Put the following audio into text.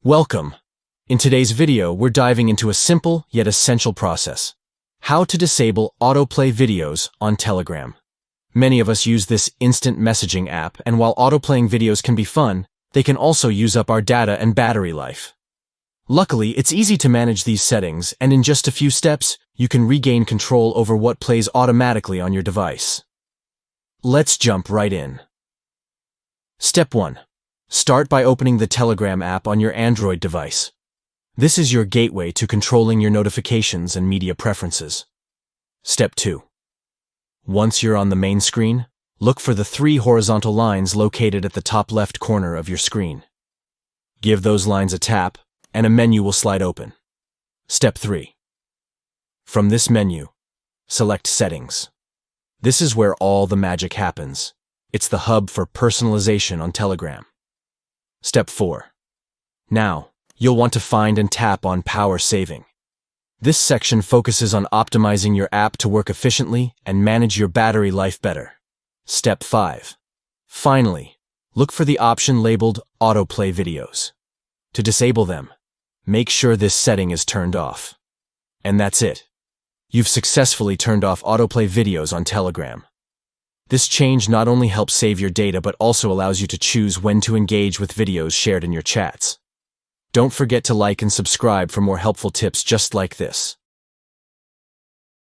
Welcome! In today's video, we're diving into a simple yet essential process. How to disable autoplay videos on Telegram. Many of us use this instant messaging app, and while autoplaying videos can be fun, they can also use up our data and battery life. Luckily, it's easy to manage these settings, and in just a few steps, you can regain control over what plays automatically on your device. Let's jump right in. Step 1. Start by opening the Telegram app on your Android device. This is your gateway to controlling your notifications and media preferences. Step 2. Once you're on the main screen, look for the 3 horizontal lines located at the top left corner of your screen. Give those lines a tap, and a menu will slide open. Step 3. From this menu, select Settings. This is where all the magic happens. It's the hub for personalization on Telegram. Step 4. Now, you'll want to find and tap on Power Saving. This section focuses on optimizing your app to work efficiently and manage your battery life better. Step 5. Finally, look for the option labeled Autoplay Videos. To disable them, make sure this setting is turned off. And that's it. You've successfully turned off autoplay videos on Telegram. This change not only helps save your data but also allows you to choose when to engage with videos shared in your chats. Don't forget to like and subscribe for more helpful tips just like this.